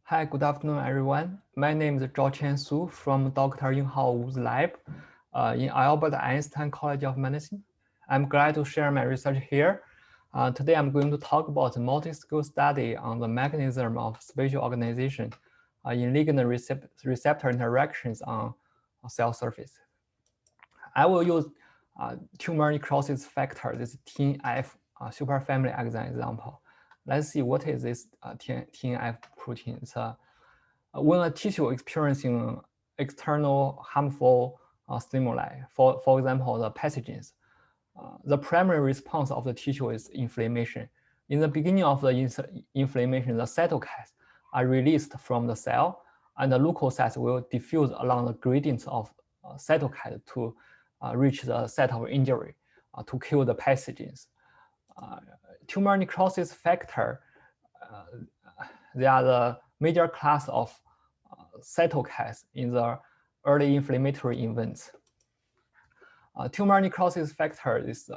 Hi, good afternoon, everyone. My name is Zhao Qiansu from Dr. Yinghao Wu's lab in Albert Einstein College of Medicine. I'm glad to share my research here. Today, I'm going to talk about a multi-scale study on the mechanism of spatial organization in ligand receptor interactions on cell surface. I will use tumor necrosis factor, this TNF superfamily as an example. Let's see what is this TNF protein. It's when a tissue experiencing external harmful stimuli, for example, the pathogens, the primary response of the tissue is inflammation. In the beginning of the inflammation, the cytokines are released from the cell, and the leukocytes will diffuse along the gradients of cytokine to reach the site of injury to kill the pathogens. Tumor necrosis factor, they are the major class of cytokines in the early inflammatory events. Tumor necrosis factor is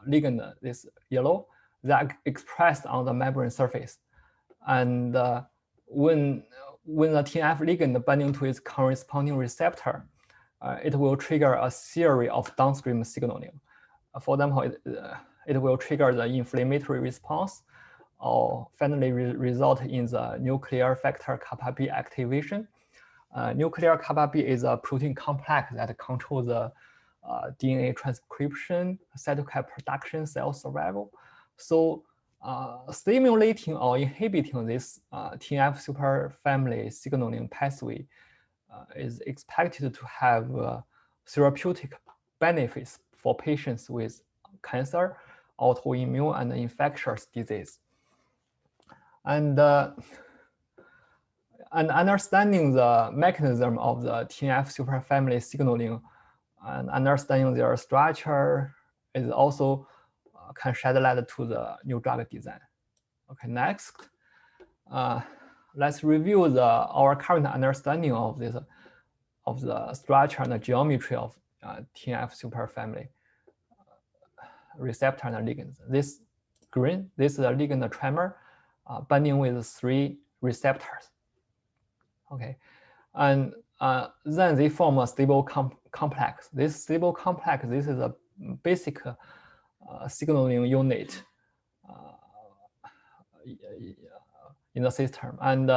ligand, this yellow, that expressed on the membrane surface. And when the TNF ligand binding to its corresponding receptor, it will trigger a series of downstream signaling. For example, it will trigger the inflammatory response, or finally result in the nuclear factor kappa B activation. Nuclear kappa B is a protein complex that controls the DNA transcription, cytokine production, cell survival. So stimulating or inhibiting this TNF superfamily signaling pathway is expected to have therapeutic benefits for patients with cancer, autoimmune, and infectious disease. And understanding the mechanism of the TNF superfamily signaling and understanding their structure is also can shed light to the new drug design. Okay, next, let's review our current understanding of the structure and the geometry of TNF superfamily receptor and ligands. This green, this is a ligand trimer binding with 3 receptors. Okay, and then they form a stable complex. This stable complex, this is a basic signaling unit in the system, and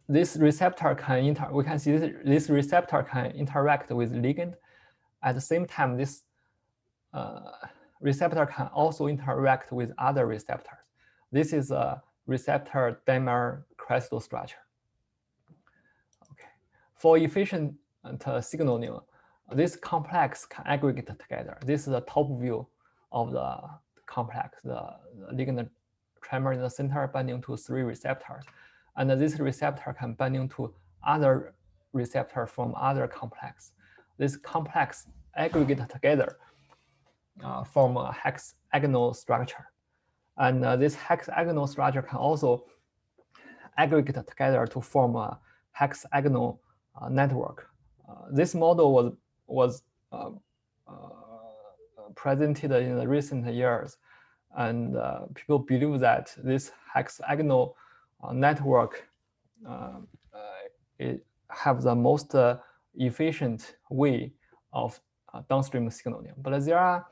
this receptor can we can see this receptor can interact with ligand. At the same time, this receptor can also interact with other receptors. This is a receptor dimer crystal structure. Okay, for efficient signaling, this complex can aggregate together. This is the top view of the complex, the ligand trimer in the center binding to 3 receptors. And this receptor can binding to other receptor from other complex. This complex aggregate together form a hexagonal structure. And this hexagonal structure can also aggregate together to form a hexagonal network. This model was presented in the recent years, and people believe that this hexagonal network it have the most efficient way of downstream signaling. But there are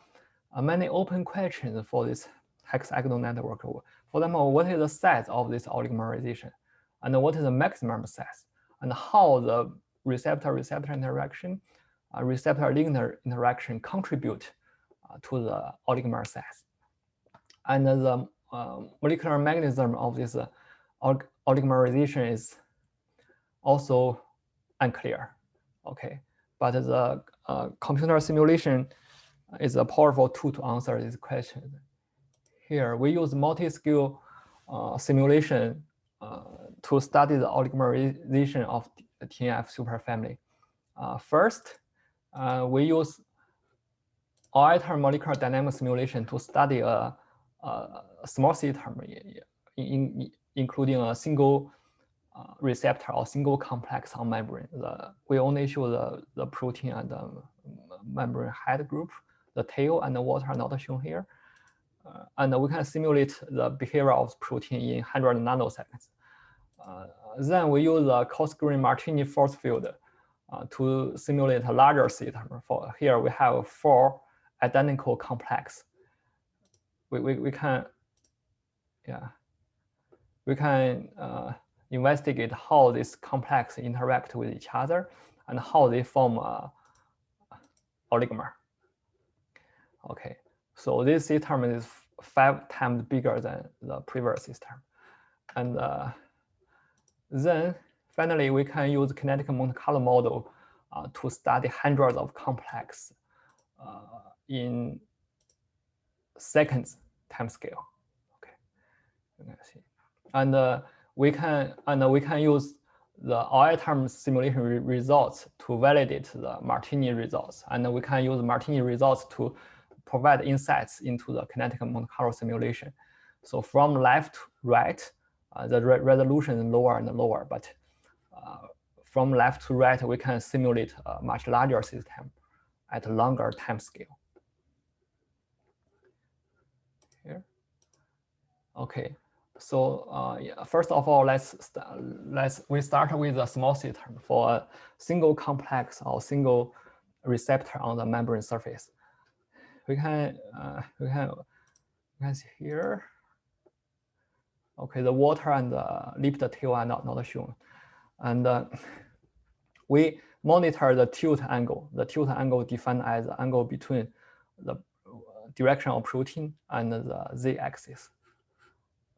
many open questions for this hexagonal network. For example, what is the size of this oligomerization? And what is the maximum size? And how the receptor-receptor interaction, receptor-ligand interaction contribute to the oligomer size? And the molecular mechanism of this oligomerization is also unclear. Okay, but the computer simulation is a powerful tool to answer this question. Here, we use multi-scale simulation to study the oligomerization of the TNF superfamily. First, we use all-atom molecular dynamic simulation to study a small system, including a single receptor or single complex on membrane. We only show the protein and the membrane head group. The tail and the water are not shown here. and we can simulate the behavior of protein in 100 nanoseconds. Then we use the coarse-grained Martini force field to simulate a larger system. For here we have 4 identical complex. We can investigate how these complex interact with each other and how they form oligomer. Okay, so this system is 5 times bigger than the previous system. And then finally, we can use Kinetic Monte Carlo model to study hundreds of complex in seconds time scale. Okay, you can see, and we can use the all-term simulation results to validate the Martini results, and we can use Martini results to provide insights into the Kinetic Monte Carlo simulation. So from left to right, the resolution is lower and lower, but from left to right, we can simulate a much larger system at a longer time scale. Here. Okay, so first of all, we start with a small system for a single complex or single receptor on the membrane surface. We can see here. Okay, the water and the lipid tail are not shown, and we monitor the tilt angle. The tilt angle defined as the angle between the direction of protein and the z-axis.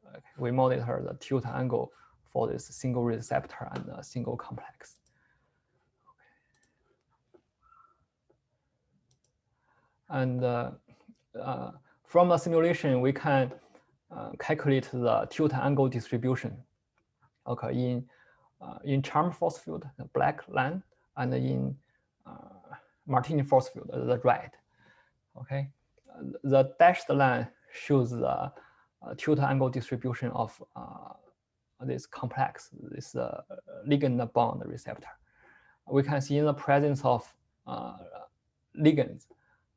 Okay, we monitor the tilt angle for this single receptor and a single complex. Okay. And from the simulation, we can calculate the tilt angle distribution. Okay, in charm force field, the black line, and in Martini force field, the red. Okay, the dashed line shows the tilt angle distribution of this complex, this ligand bond receptor. We can see in the presence of ligands,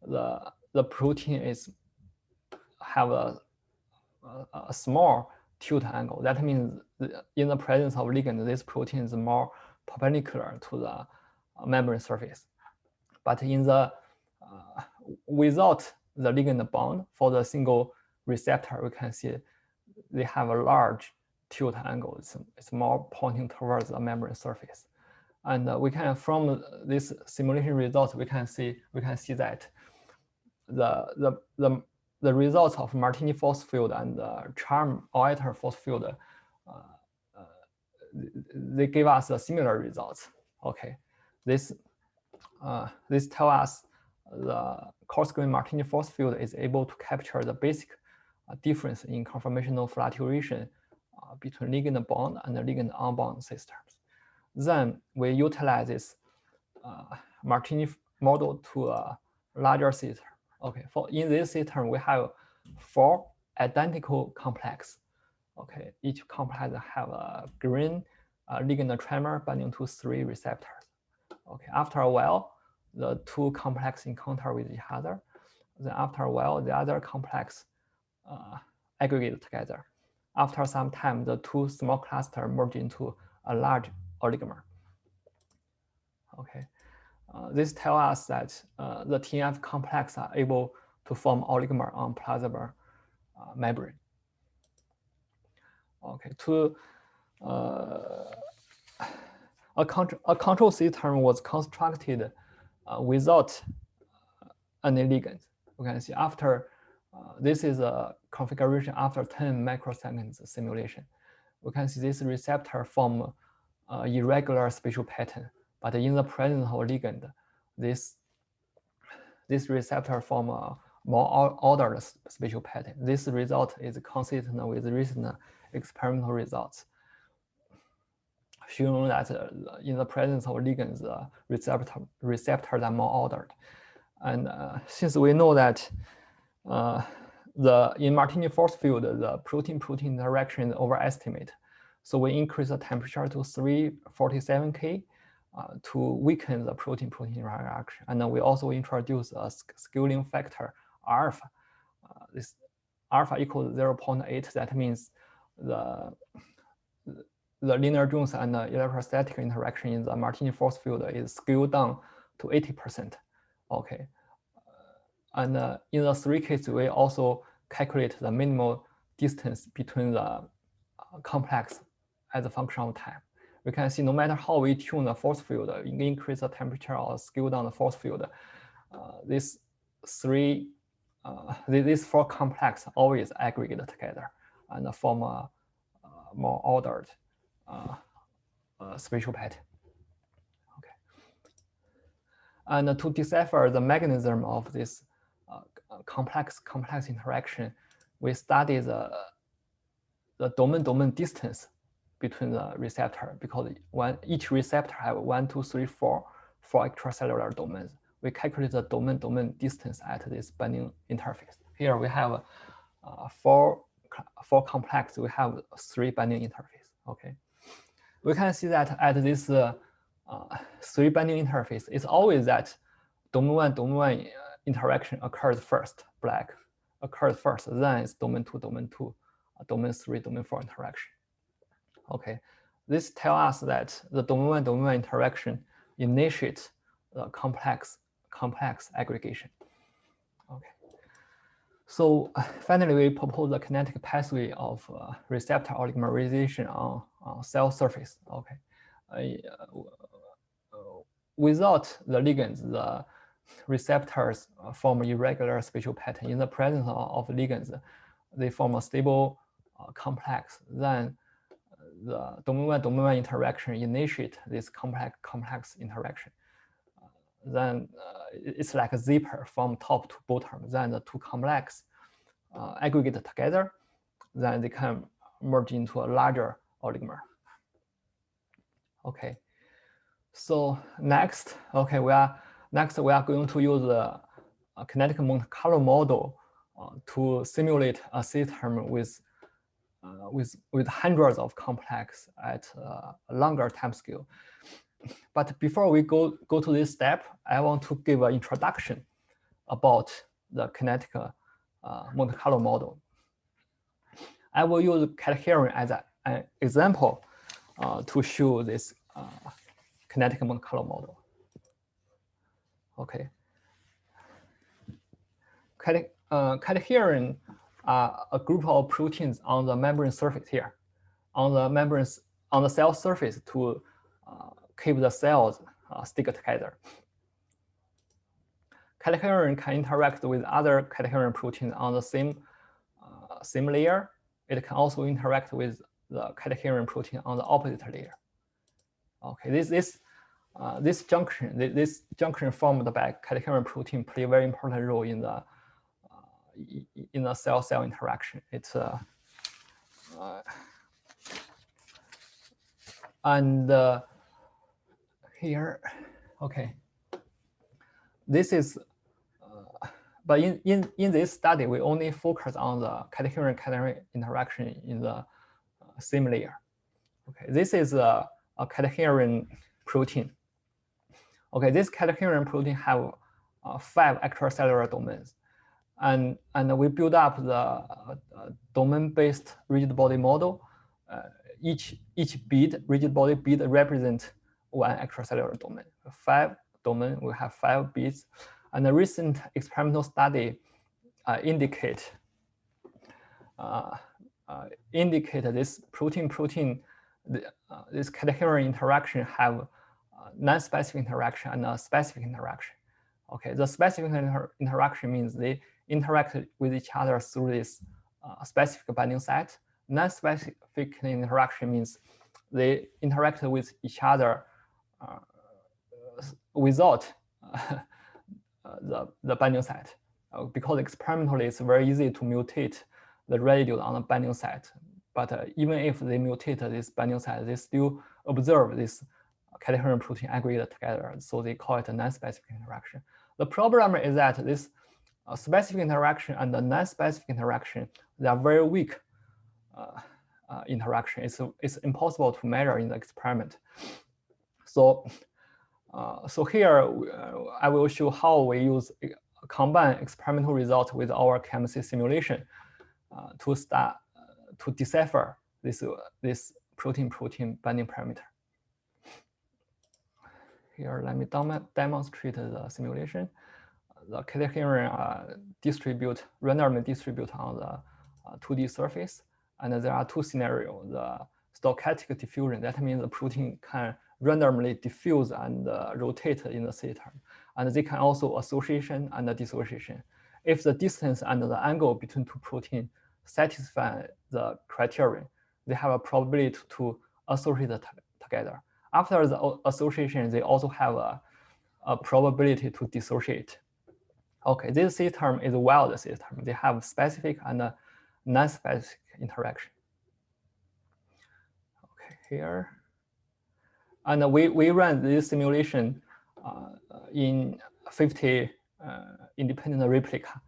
the protein have a small tilt angle. That means in the presence of ligand, this protein is more perpendicular to the membrane surface. But in the without the ligand bond for the single receptor, we can see they have a large tilt angle. It's more pointing towards the membrane surface. And we can, from this simulation results, we can see that the results of Martini force field and the charm Alter force field, they give us a similar results. Okay, this tells us the coarse-grained Martini force field is able to capture the basic difference in conformational fluctuation between ligand bond and the ligand unbound systems. Then we utilize this Martini model to a larger system. Okay, in this system, we have 4 identical complex. Okay, each complex have a green ligand trimer binding to 3 receptors. Okay, after a while, the 2 complex encounter with each other. Then after a while, the other complex aggregate together. After some time, the 2 small clusters merge into a large oligomer. Okay, this tells us that the TNF complex are able to form oligomer on plasma membrane. Okay, a control system was constructed without any ligands. You can see after this is a configuration after 10 microseconds simulation. We can see this receptor form irregular spatial pattern, but in the presence of ligand, this receptor form a more ordered spatial pattern. This result is consistent with recent experimental results, showing that in the presence of ligands, receptors are more ordered. And since we know that in Martini force field, the protein-protein interaction is overestimated, so we increase the temperature to 347 K to weaken the protein-protein interaction. And then we also introduce a scaling factor alpha. alpha equals 0.8, that means the linear Jones and the electrostatic interaction in the Martini force field is scaled down to 80%. Okay, and in the 3 cases, we also calculate the minimal distance between the complex as a function of time. We can see no matter how we tune the force field, increase the temperature or scale down the force field, these 4 complex always aggregate together and form a more ordered spatial pattern. Okay. And to decipher the mechanism of this complex interaction, we study the domain distance between the receptor, because each receptor have 1, 2, 3, 4 extracellular domains. We calculate the domain distance at this binding interface. Here we have 4 complex. We have 3 binding interface. Okay, we can see that at this 3 binding interface, it's always that domain 1 interaction occurs first. Black occurs first, then it's domain 2, domain 3, domain 4 interaction. Okay, this tells us that the domain 1 interaction initiates the complex aggregation. Okay, so finally we propose the kinetic pathway of receptor oligomerization on cell surface. Okay, without the ligands, the receptors form irregular spatial pattern. In the presence of ligands, they form a stable complex. Then the domain 1 interaction initiate this complex interaction. Then it's like a zipper from top to bottom. Then the 2 complex aggregate together. Then they can merge into a larger oligomer. Okay. So next, okay, we are going to use the Kinetic Monte Carlo model to simulate a system with hundreds of complex at a longer time scale. But before we go to this step, I want to give an introduction about the Kinetic Monte Carlo model. I will use cadherin as an example to show this Kinetic Monte Carlo model. Okay. Cadherin are a group of proteins on the membrane surface here, on the cell surface to keep the cells stick together. Cadherin can interact with other cadherin proteins on the same layer. It can also interact with the cadherin protein on the opposite layer. Okay, this junction formed by cadherin protein play a very important role in the cell-cell interaction. It's and here, okay. This is, but in this study, we only focus on the cadherin interaction in the same layer. Okay, this is a cadherin protein. Okay, this cadherin protein have 5 extracellular domains, and we build up the domain-based rigid body model. Each rigid body bead represents 1 extracellular domain. 5 domain, we have 5 beads, and the recent experimental study indicate this protein this cadherin interaction have non-specific interaction and a specific interaction. Okay, the specific interaction means they interact with each other through this specific binding site. Non-specific interaction means they interact with each other without the binding site. Because experimentally it's very easy to mutate the residue on the binding site. But even if they mutate this binding site, they still observe this cadherin protein aggregate together. So they call it a non-specific interaction. The problem is that this specific interaction and the non-specific interaction, they are very weak interaction. It's impossible to measure in the experiment. So here I will show how we use combine experimental results with our chemistry simulation to decipher this protein-protein binding parameter. Here, let me demonstrate the simulation. The Hexagonal randomly distribute on the 2D surface, and there are two scenarios. The stochastic diffusion, that means the protein can randomly diffuse and rotate in the system, and they can also association and dissociation. If the distance and the angle between two proteins satisfy the criterion, they have a probability to associate together. After the association, they also have a probability to dissociate. Okay, this system is a wild system. They have specific and non-specific interaction. Okay, here. And we ran this simulation in 50 independent replica.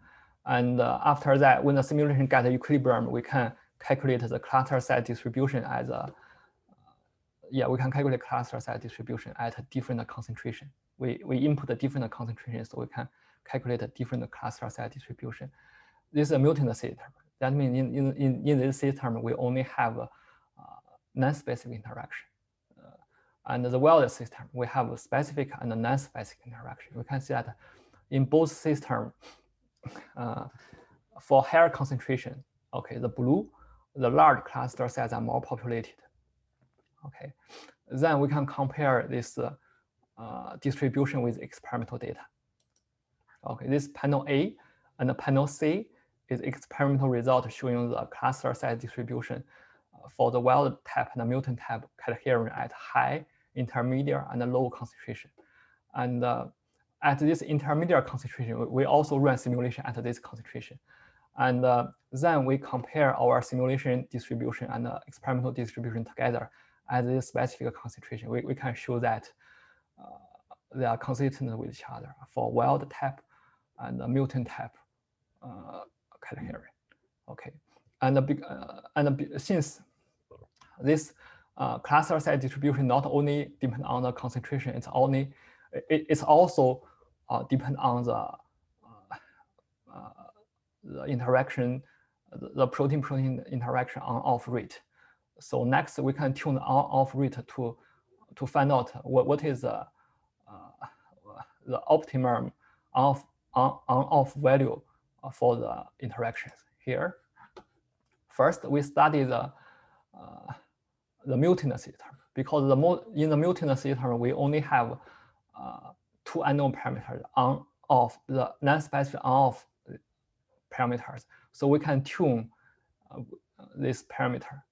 And after that, when the simulation gets equilibrium, we can calculate the cluster size distribution as a, we can calculate cluster size distribution at a different concentration. We input a different concentration, so we can calculate a different cluster size distribution. This is a mutant system. That means in this system, we only have a non-specific interaction. And the wild system, we have a specific and a non-specific interaction. We can see that in both systems, for higher concentration, okay, the blue, the large cluster size are more populated. Okay, then we can compare this distribution with experimental data. Okay, this panel A and the panel C is experimental result showing the cluster size distribution for the wild type and the mutant type coherent at high, intermediate, and low concentration. And at this intermediate concentration, we also run simulation at this concentration. And then we compare our simulation distribution and experimental distribution together at this specific concentration. We can show that they are consistent with each other for wild type and mutant type coherent. Okay, and since this cluster size distribution not only depend on the concentration, it's also depend on the interaction, the protein-protein interaction on-off rate. So next we can tune the on-off rate to find out what is the optimum on-off value for the interactions here. First, we study the mutant system, because in the mutant system we only have two unknown parameters on-off, the non-specific on-off parameters. So we can tune this parameter.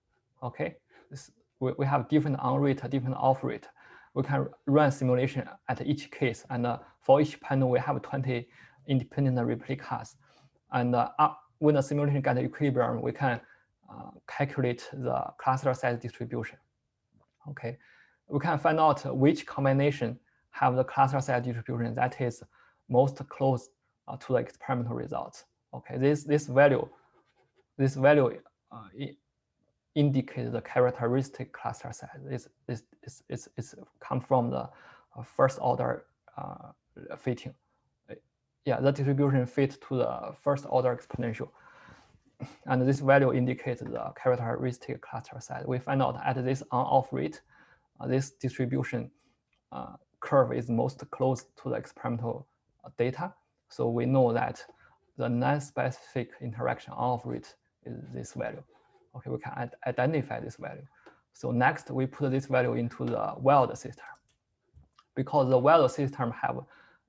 Okay, we have different on rate, different off rate. We can run simulation at each case, and for each panel we have 20 independent replicas. And when the simulation gets equilibrium, we can calculate the cluster size distribution. Okay, we can find out which combination have the cluster size distribution that is most close to the experimental results. Okay, this value indicates the characteristic cluster size. It's come from the first order fitting. Yeah, the distribution fit to the first order exponential. And this value indicates the characteristic cluster size. We find out at this on-off rate, this distribution curve is most close to the experimental data. So we know that the non-specific interaction on-off rate is this value. Okay, we can identify this value. So next we put this value into the wild system. Because the wild system have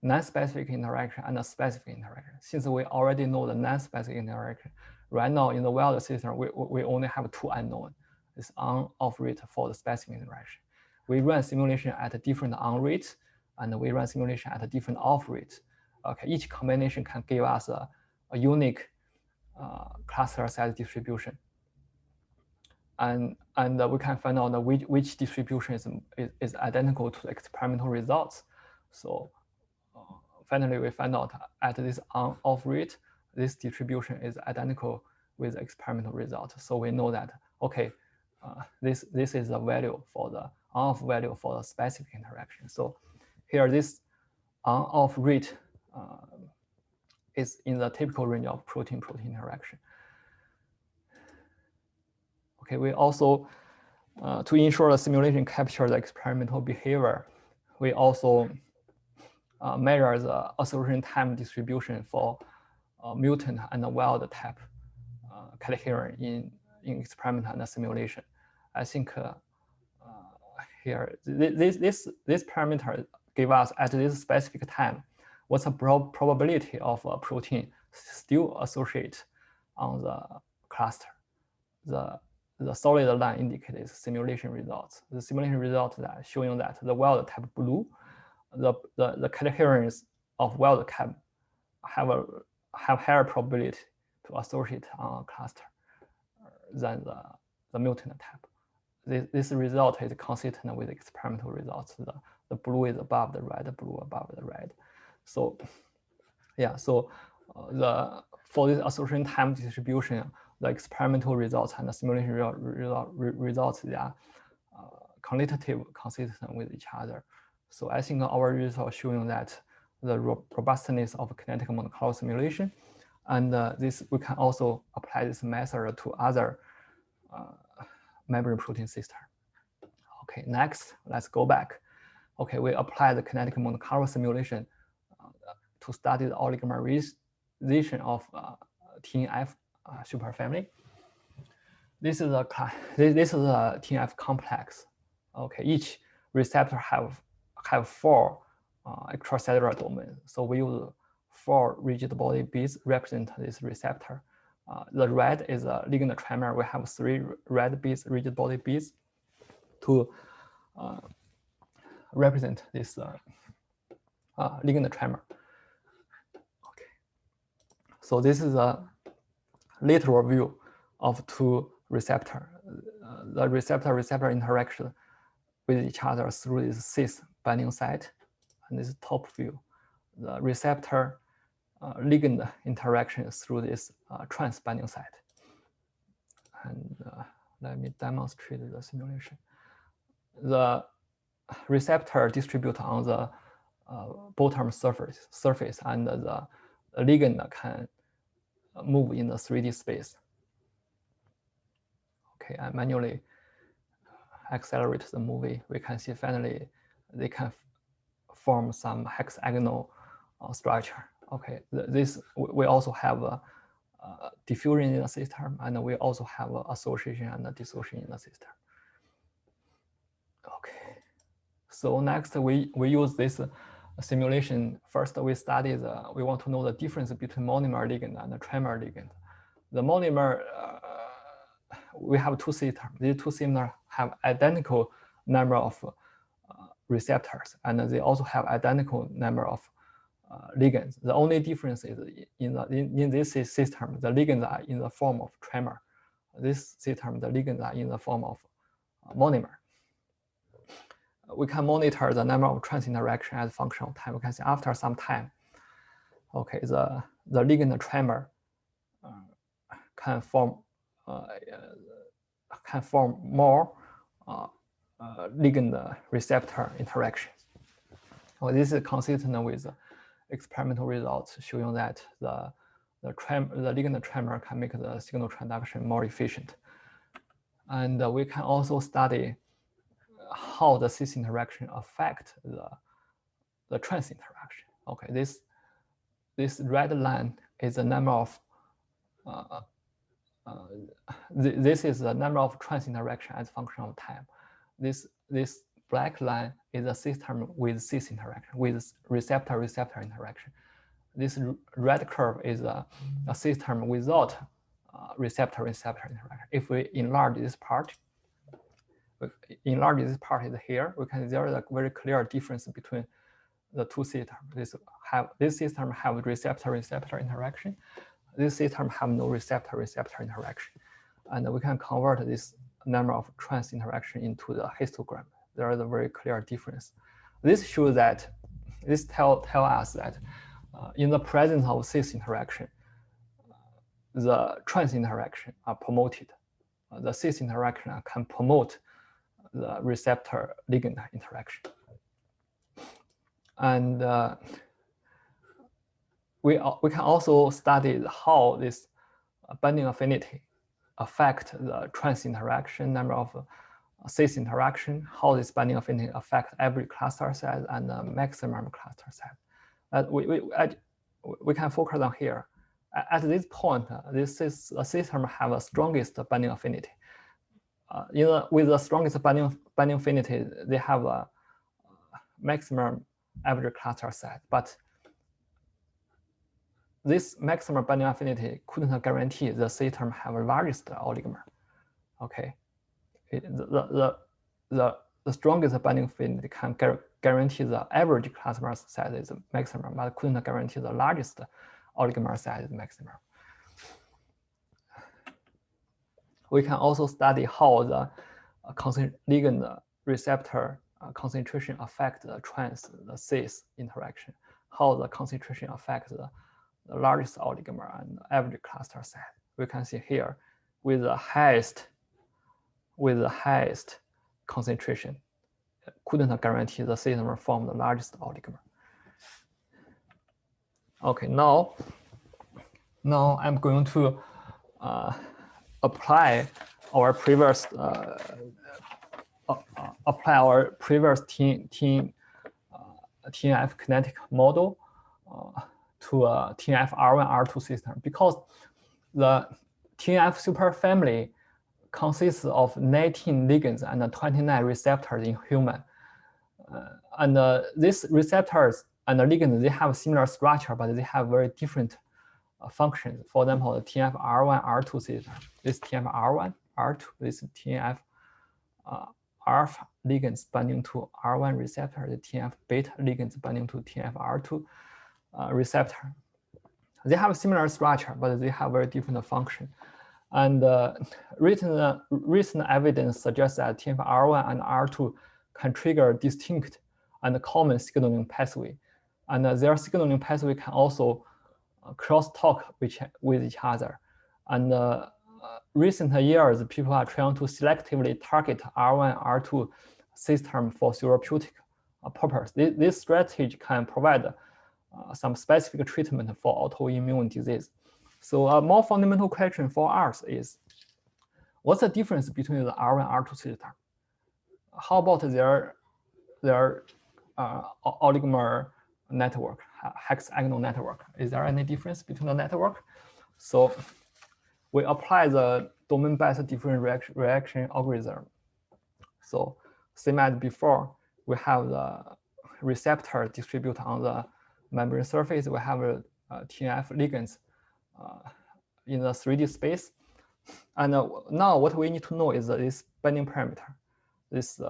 non-specific interaction and a specific interaction. Since we already know the non-specific interaction, right now in the wild system, we only have two unknown. This on-off rate for the specific interaction. We run simulation at a different on rate, and we run simulation at a different off rate. Okay, each combination can give us a unique cluster size distribution. And we can find out which distribution is identical to the experimental results. So finally, we find out at this on-off rate, this distribution is identical with the experimental result. So we know that, okay, this is the value for the on-off value for the specific interaction. So here, this on-off rate is in the typical range of protein-protein interaction. Okay, we also, to ensure the simulation capture the experimental behavior, we also measure the association time distribution for mutant and wild type cadherin in experiment and simulation. I think here this parameter give us at this specific time what's the probability of a protein still associate on the cluster. The solid line indicates simulation results. The simulation results that showing that the wild type blue, the cadherins of wild type have higher probability to associate on a cluster than the mutant type. This result is consistent with experimental results. The blue is above the red, blue above the red. So yeah, so for this association time distribution, the experimental results and the simulation results, they are quantitative consistent with each other. So I think our results showing that the robustness of kinetic Monte Carlo simulation, and this we can also apply this method to other membrane protein system. Okay, next, let's go back. Okay, we apply the kinetic Monte Carlo simulation to study the oligomerization of TNF superfamily. This is a TNF complex. Okay, each receptor have 4 extracellular domains. So we use 4 rigid body beads represent this receptor. The red is a ligand trimer. We have 3 red beads, rigid body beads, to represent this ligand trimer. Okay, so this is a literal view of 2 receptors. The receptor interaction with each other through this cis binding site, and this top view, the receptor ligand interaction through this trans binding site. And let me demonstrate the simulation. The receptor distribute on the bottom surface, and the ligand can move in the 3D space. Okay, I manually accelerate the movie. We can see finally they can form some hexagonal structure. Okay, this we also have a diffusion in the system, and we also have association and dissociation in the system. Okay, so next we use this simulation. First, we study we want to know the difference between monomer ligand and the trimer ligand. The monomer, we have 2 systems. These 2 systems have identical number of receptors, and they also have identical number of ligands. The only difference is in this system, the ligands are in the form of trimer. This system, the ligands are in the form of monomer. We can monitor the number of trans interaction as a function of time. We can see after some time, okay, the ligand trimer can form more ligand receptor interactions. Well, this is consistent with experimental results showing that the ligand trimer can make the signal transduction more efficient. And we can also study how the cis interaction affect the trans interaction. Okay, this red line is the number of this is the number of trans interaction as a function of time. This black line is a system with cis interaction, with receptor interaction. This red curve is a system without receptor interaction. If we enlarge this part, is here, we can see there is a very clear difference between the 2 systems. This system have receptor interaction. This system have no receptor interaction. And we can convert this number of trans interaction into the histogram. There is a very clear difference. This shows that, this tell us that in the presence of cis interaction, the trans interaction are promoted. The cis interaction can promote the receptor ligand interaction. And we can also study how this binding affinity affect the trans interaction, number of cis interaction, how this binding affinity affect every cluster size and the maximum cluster size. We can focus on here. At this point, this system have the strongest binding affinity. With the strongest binding affinity, they have a maximum average cluster size, but this maximum binding affinity couldn't guarantee the system have the largest oligomer. Okay, the strongest binding affinity can guarantee the average cluster size is maximum, but couldn't guarantee the largest oligomer size is maximum. We can also study how the ligand receptor concentration affect the trans, the cis interaction, how the concentration affects the largest oligomer and average cluster size. We can see here with the highest concentration, couldn't guarantee the system will form the largest oligomer. Okay, now I'm going to apply our previous TNF kinetic model to a TNFR1 R2 system, because the TNF superfamily consists of 19 ligands and 29 receptors in human. And these receptors and the ligands, they have similar structure, but they have very different functions. For example, the TNFR1 R2 system, this TNFR1 R2, this TNF alpha ligands binding to R1 receptor, the TNFbeta ligands binding to TNFR2 receptor. They have similar structure, but they have very different function. And recent evidence suggests that TNFR1 and R2 can trigger distinct and common signaling pathway. And their signaling pathway can also crosstalk with each other. And recent years, people are trying to selectively target R1, R2 system for therapeutic purpose. This strategy can provide some specific treatment for autoimmune disease. So a more fundamental question for us is, what's the difference between the R1 and R2 system? How about their oligomer network, hexagonal network? Is there any difference between the network? So we apply the domain-based different reaction algorithm. So same as before, we have the receptor distributed on the membrane surface. We have a TNF ligands in the 3D space. And now what we need to know is this binding parameter, this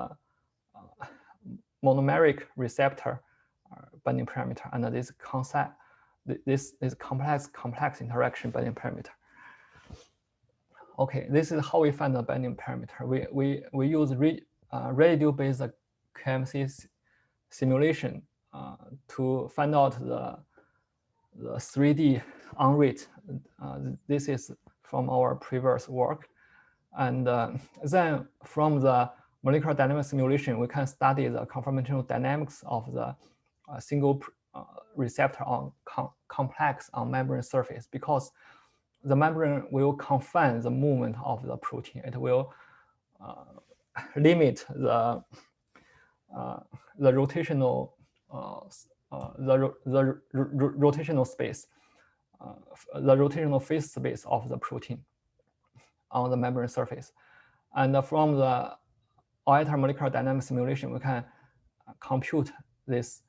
monomeric receptor binding parameter, and this concept, this complex interaction binding parameter. Okay, this is how we find the binding parameter. We use radio-based KMC simulation to find out the 3D on-rate. This is from our previous work. And then from the molecular dynamic simulation, we can study the conformational dynamics of the single receptor on complex on membrane surface, because the membrane will confine the movement of the protein. It will limit the rotational rotational space, the rotational phase space of the protein on the membrane surface. And from the Oiter molecular dynamic simulation, we can compute this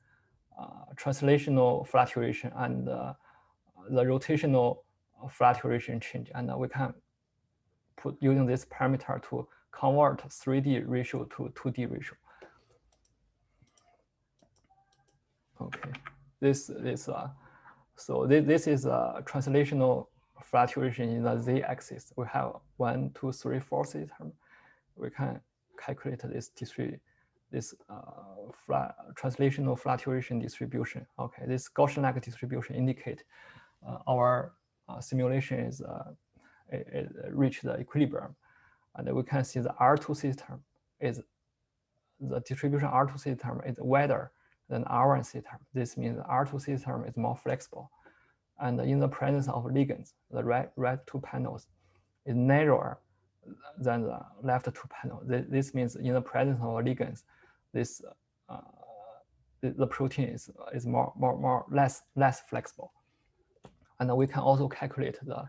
translational fluctuation and the rotational fluctuation change, and we can put using this parameter to convert 3D ratio to 2D ratio. Okay, this is a translational fluctuation in the z-axis. We have 1, 2, 3, 4 system. We can calculate this translational fluctuation distribution. Okay, this Gaussian-like distribution indicate our simulation is reach the equilibrium, and we can see the R2 system is the distribution R2 system is wider than R1 system. This means the R2 system is more flexible, and in the presence of ligands, the red two panels, is narrower than the left two panel. This means in the presence of ligands, this the protein is less flexible. And we can also calculate the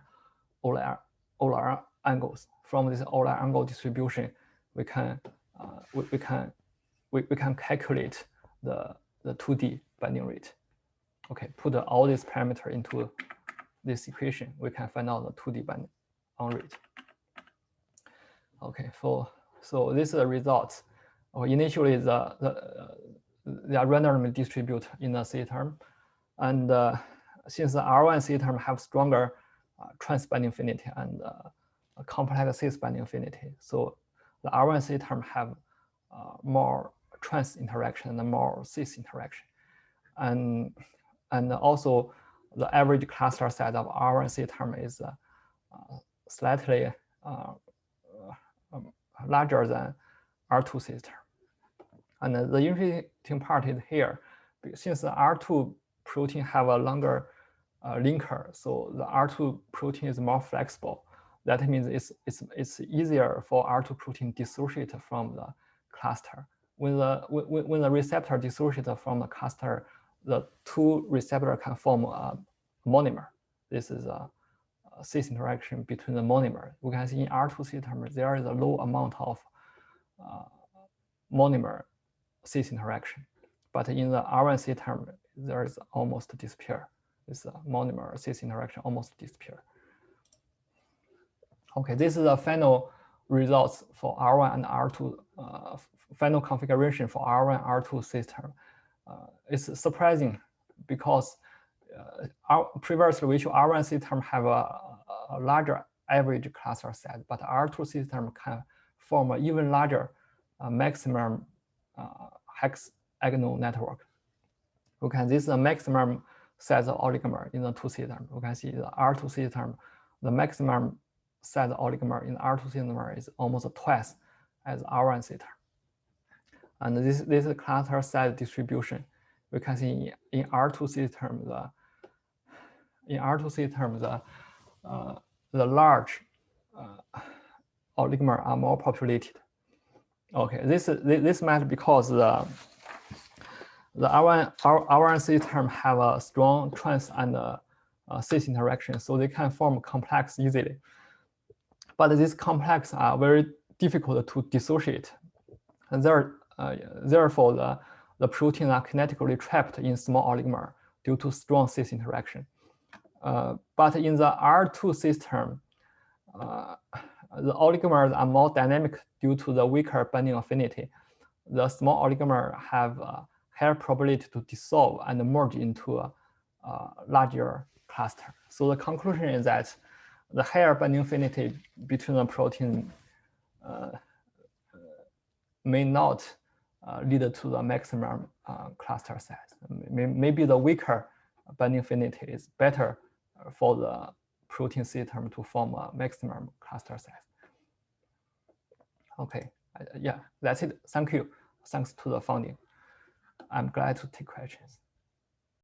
Euler angles. From this Euler angle distribution, we can calculate the 2D binding rate. Okay, put all these parameters into this equation, we can find out the 2D binding rate. Okay, so this is the results. Initially, they are randomly distributed in the C term, and since the R1 C term have stronger trans binding affinity and complex cis binding affinity, so the R1 C term have more trans interaction and more cis interaction, and also the average cluster size of R1 C term is slightly larger than R2 C term. And the interesting part is here, since the R2 protein have a longer linker, so the R2 protein is more flexible. That means it's easier for R2 protein dissociate from the cluster. When the receptor dissociate from the cluster, the two receptors can form a monomer. This is a cis interaction between the monomer. We can see in R2 C term there is a low amount of monomer cis interaction, but in the R1 C term there is almost disappear. This monomer cis interaction almost disappear. Okay, this is the final results for R1 and R2, final configuration for R1 and R2 system. It's surprising because previously we show R1 system have a larger average cluster size, but R2 system can form an even larger maximum hexagonal network. We can this is the maximum size of oligomer in the 2 system. We can see the R2 system, the maximum size of oligomer in the R2 system is almost twice as R1 system. And this is cluster size distribution. We can see in R2 system the large oligomer are more populated. Okay, this matters because the R1 system have a strong trans and cis interaction, so they can form complex easily. But these complex are very difficult to dissociate, and therefore the proteins are kinetically trapped in small oligomer due to strong cis interaction. But in the R2 system, the oligomers are more dynamic due to the weaker binding affinity. The small oligomer have a higher probability to dissolve and merge into a larger cluster. So the conclusion is that the higher binding affinity between the protein may not lead to the maximum cluster size. Maybe the weaker binding affinity is better for the protein system to form a maximum cluster size. Okay, yeah, that's it. Thank you. Thanks to the funding. I'm glad to take questions.